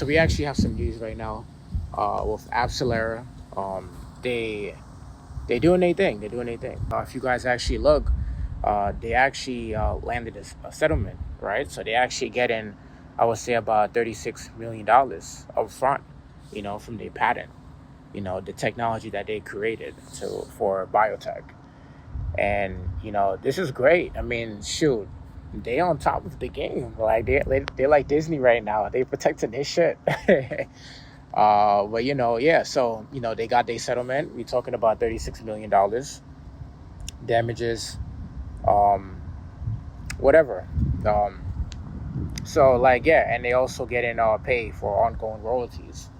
So we actually have some news right now with AbCellera. They doing their thing. They're doing their thing. If you guys actually look, they actually landed a settlement, right? So they actually getting, I would say, about $36 million up front, from their patent, the technology that they created for biotech. And this is great. I mean, shoot, they on top of the game. Like they're like Disney right now. They protecting their shit. But yeah. So they got their settlement. We're talking about $36 million damages, whatever. So like yeah, and they also getting pay for ongoing royalties.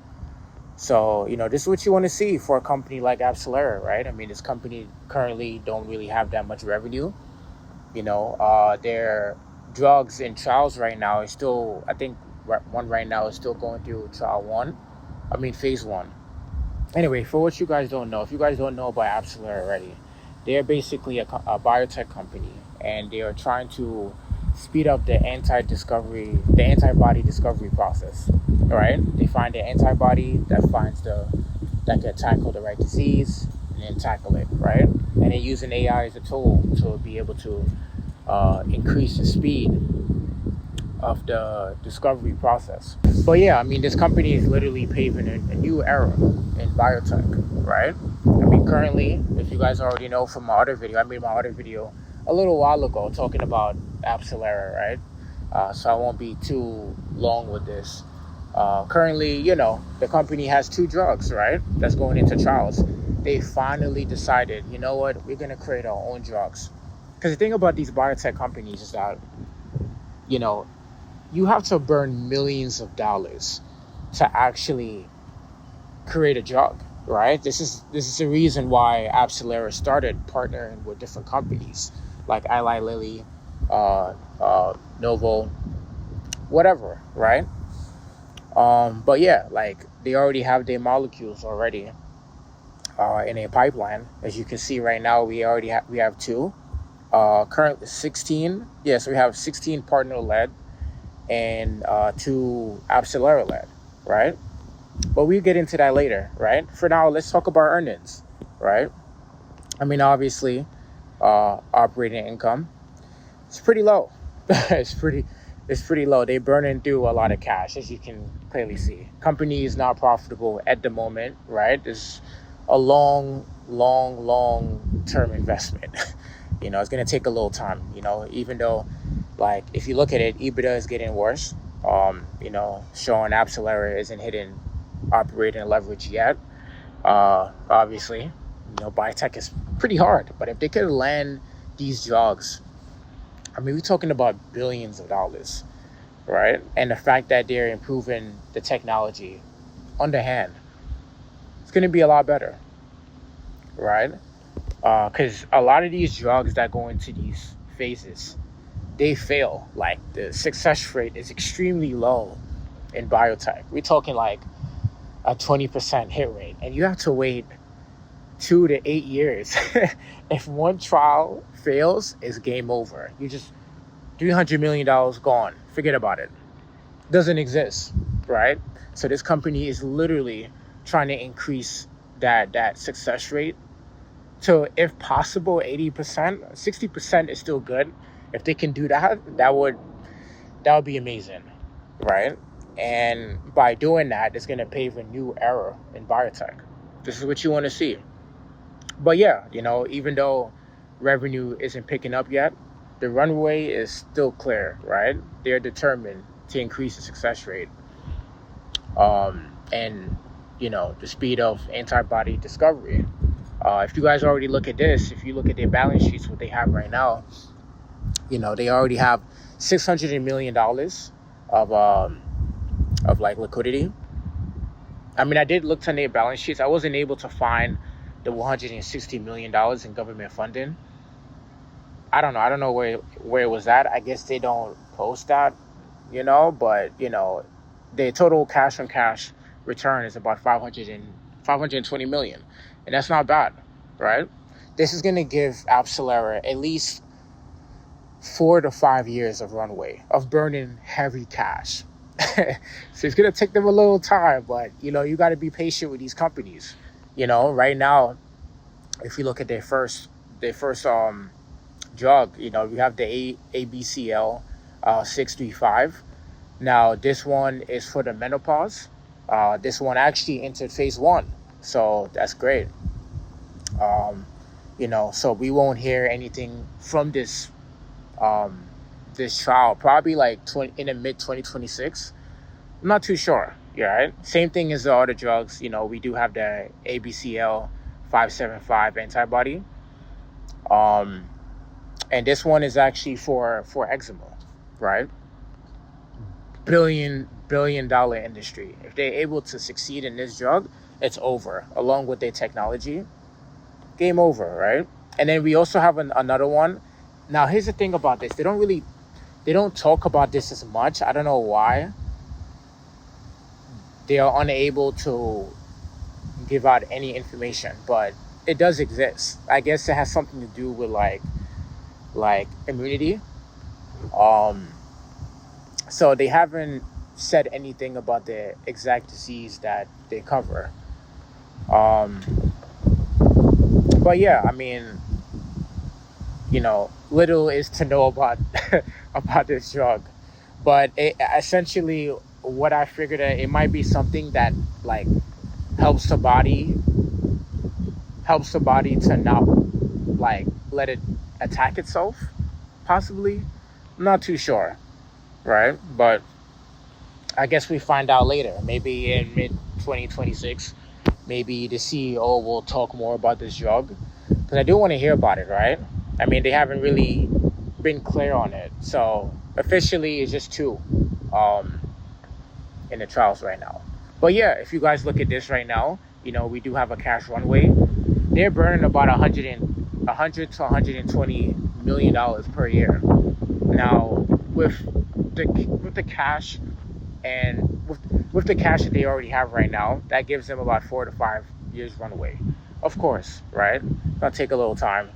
So, this is what you want to see for a company like AbCellera, right? I mean, this company currently don't really have that much revenue. Their drugs in trials right now is still, I think one right now is still going through phase one. Anyway, for what you guys don't know, if you guys don't know about AbCellera already, they're basically a biotech company, and they are trying to speed up the antibody discovery process. All right, they find the antibody that can tackle the right disease and then tackle it, right? And they're using AI as a tool to be able to increase the speed of the discovery process. But yeah, I mean, this company is literally paving a new era in biotech, right? I mean, currently, if you guys already know from my other video, I made my other video a little while ago talking about AbCellera, right? So I won't be too long with this. Currently, the company has 2 drugs, right? That's going into trials. They finally decided, you know what? We're going to create our own drugs. Because the thing about these biotech companies is that, you have to burn millions of dollars to actually create a drug, right? This is the reason why AbCellera started partnering with different companies like Eli Lilly, Novo, whatever, right? But yeah, like they already have their molecules already in a pipeline. As you can see right now, we have 2. Currently 16. Yes, we have 16 partner led and 2 AbCellera led, right? But we'll get into that later, right? For now, let's talk about earnings, right? I mean, obviously, operating income, it's pretty low. It's pretty low. They're burning through a lot of cash, as you can clearly see. Company is not profitable at the moment, right? It's a long term investment. It's going to take a little time, even though, like, if you look at it, EBITDA is getting worse. Showing AbCellera isn't hitting operating leverage yet. Obviously, biotech is pretty hard, but if they could land these drugs, I mean, we're talking about billions of dollars, right? And the fact that they're improving the technology on the hand, it's going to be a lot better, right? Because a lot of these drugs that go into these phases, they fail. Like, the success rate is extremely low in biotech. We're talking like a 20% hit rate, and you have to wait 2 to 8 years. If one trial fails, it's game over. You just $300 million gone. Forget about it. Doesn't exist, right? So this company is literally trying to increase that success rate to, if possible, 80%. 60% is still good. If they can do that, that would be amazing, right? And by doing that, it's going to pave a new era in biotech. This is what you want to see. But yeah, even though revenue isn't picking up yet, the runway is still clear, right? They're determined to increase the success rate. And the speed of antibody discovery. If you guys already look at this, if you look at their balance sheets, what they have right now, they already have $600 million of like liquidity. I mean, I did look on their balance sheets. I wasn't able to find the $160 million in government funding. I don't know where it was at. I guess they don't post that, but the total cash on cash return is about 520 million. And that's not bad, right? This is going to give AbCellera at least 4 to 5 years of runway of burning heavy cash. So it's gonna take them a little time, but you got to be patient with these companies. Right now, if you look at their first drug, we have the ABCL 635. Now this one is for the menopause. This one actually entered phase one, so that's great. Um, so we won't hear anything from um, this trial probably like in the mid 2026. I'm not too sure. Yeah, right. Same thing as the other drugs. We do have the ABCL 575 antibody. Um, and this one is actually for eczema, right? Billion dollar industry. If they're able to succeed in this drug, it's over. Along with their technology, game over, right? And then we also have another one. Now, here's the thing about this: they don't talk about this as much. I don't know why. They are unable to give out any information, but it does exist. I guess it has something to do with like immunity. Um, so they haven't said anything about the exact disease that they cover. Um, but yeah, I mean, little is to know about about this drug, but essentially, what I figured it might be something that like helps the body to not like let it attack itself, possibly. I'm not too sure, right? But I guess we find out later, maybe in mid 2026. Maybe the CEO will talk more about this drug, because I do want to hear about it, right? I mean, they haven't really been clear on it. So officially, it's just two um, in the trials right now. But yeah, if you guys look at this right now, we do have a cash runway. They're burning about 100 to 120 million dollars per year. Now, with the cash and with the cash that they already have right now, that gives them about 4 to 5 years runway. Of course, right? Gonna take a little time.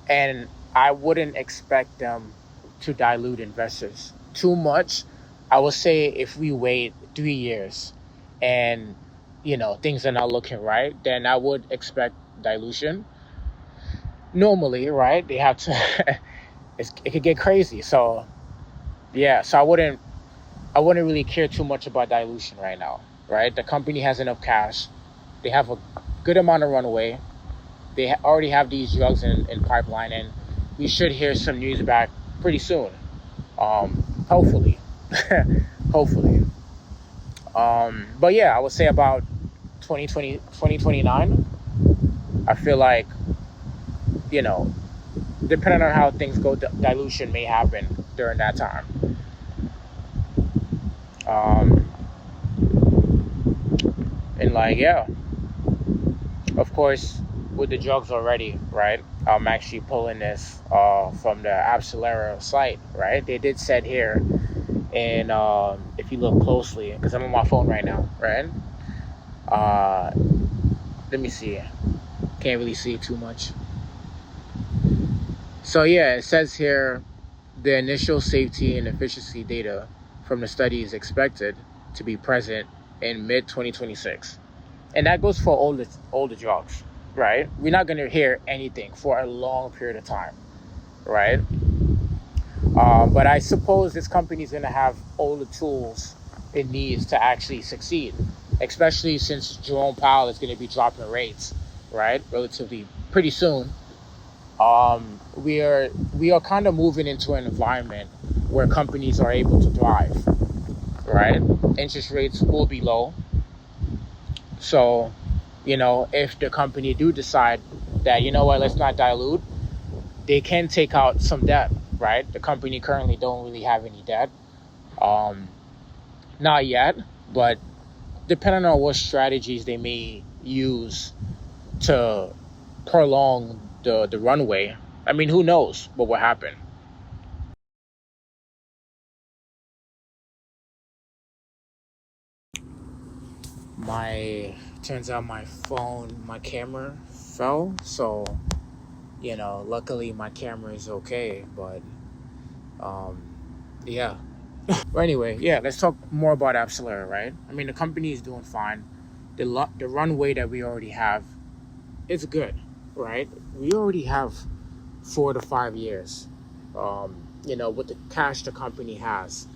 And I wouldn't expect them to dilute investors too much. I would say if we wait 3 years and things are not looking right, then I would expect dilution. Normally, right? They have to. It could get crazy. So yeah, so I wouldn't really care too much about dilution right now, right? The company has enough cash. They have a good amount of runway. They already have these drugs in pipeline, and we should hear some news back pretty soon. Hopefully, hopefully. But yeah, I would say about 2029. I feel like, you know, depending on how things go, dilution may happen during that time. Um, and like, yeah, of course, with the drugs already, right? I'm actually pulling this from the AbCellera site, right? They did said here, and if you look closely, because I'm on my phone right now, right? Uh, let me see. Can't really see too much. So yeah, it says here the initial safety and efficacy data from the study is expected to be present in mid 2026, and that goes for all the drugs, right? We're not going to hear anything for a long period of time, right? But I suppose this company is going to have all the tools it needs to actually succeed, especially since Jerome Powell is going to be dropping rates, right, relatively pretty soon. We are kind of moving into an environment where companies are able to thrive, right? Interest rates will be low. So, if the company do decide that, let's not dilute, they can take out some debt, right? The company currently don't really have any debt. Um, Not yet, but depending on what strategies they may use to prolong the runway, I mean, who knows what will happen. Turns out my camera fell, so luckily my camera is okay, but um yeah, But anyway, yeah, let's talk more about AbCellera, right? I mean, the company is doing fine. The runway that we already have is good, right? We already have 4 to 5 years. With the cash the company has.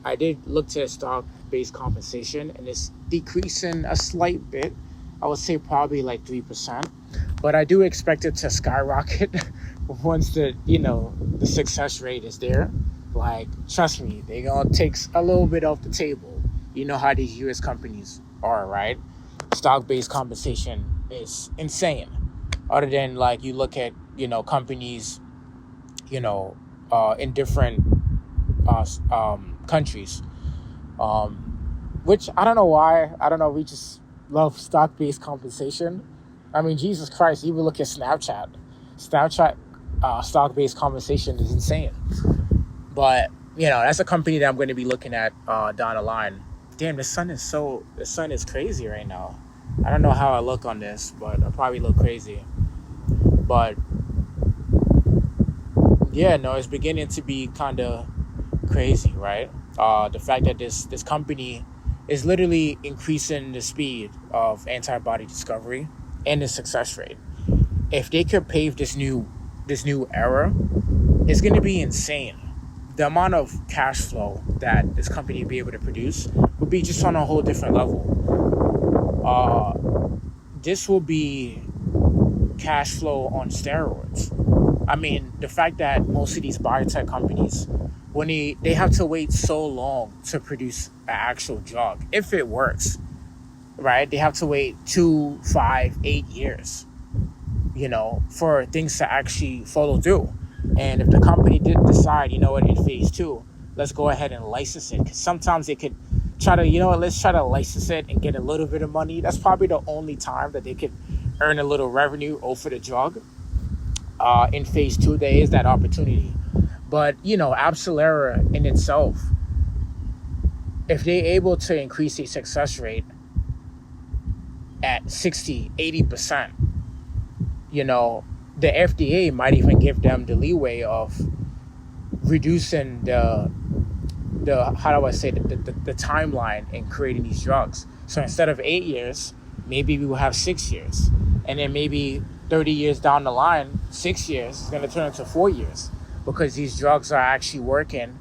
I did look to stock-based compensation, and it's decreasing a slight bit. I would say probably like 3%, but I do expect it to skyrocket once the success rate is there. Like, trust me, they're gonna take a little bit off the table. You know how these U.S. companies are, right? Stock-based compensation is insane. Other than like you look at companies, in different countries, which I don't know why. I don't know. We just love stock-based compensation. I mean, Jesus Christ, even look at Snapchat. Snapchat stock-based compensation is insane. But that's a company that I'm going to be looking at down the line. Damn, the sun is crazy right now. I don't know how I look on this, but I probably look crazy. But yeah, no, it's beginning to be kind of crazy, right? The fact that this company is literally increasing the speed of antibody discovery and the success rate. If they could pave this new era, it's going to be insane. The amount of cash flow that this company will be able to produce would be just on a whole different level. This will be cash flow on steroids. I mean, the fact that most of these biotech companies, when they have to wait so long to produce an actual drug, if it works, right? They have to wait 2, 5, 8 years, for things to actually follow through. And if the company did decide, in phase 2, let's go ahead and license it. Because sometimes they could try to, let's try to license it and get a little bit of money. That's probably the only time that they could earn a little revenue over the drug. In phase 2, there is that opportunity. But, AbCellera in itself, if they're able to increase the success rate at 60, 80%, the FDA might even give them the leeway of reducing the how do I say the timeline in creating these drugs. So instead of 8 years, maybe we will have 6 years, and then maybe 30 years down the line, 6 years is going to turn into 4 years, because these drugs are actually working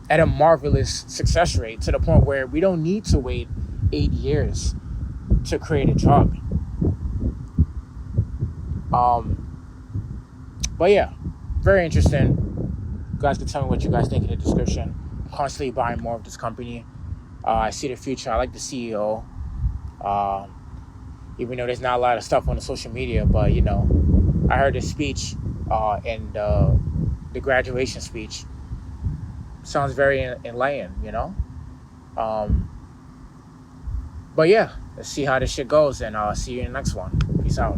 at a marvelous success rate to the point where we don't need to wait 8 years to create a drug. But yeah, very interesting. You guys can tell me what you guys think in the description. I'm constantly buying more of this company. I see the future. I like the CEO. Even though there's not a lot of stuff on the social media, but I heard his speech and the graduation speech. Sounds very enlightening, But yeah, let's see how this shit goes, and I'll see you in the next one. Peace out.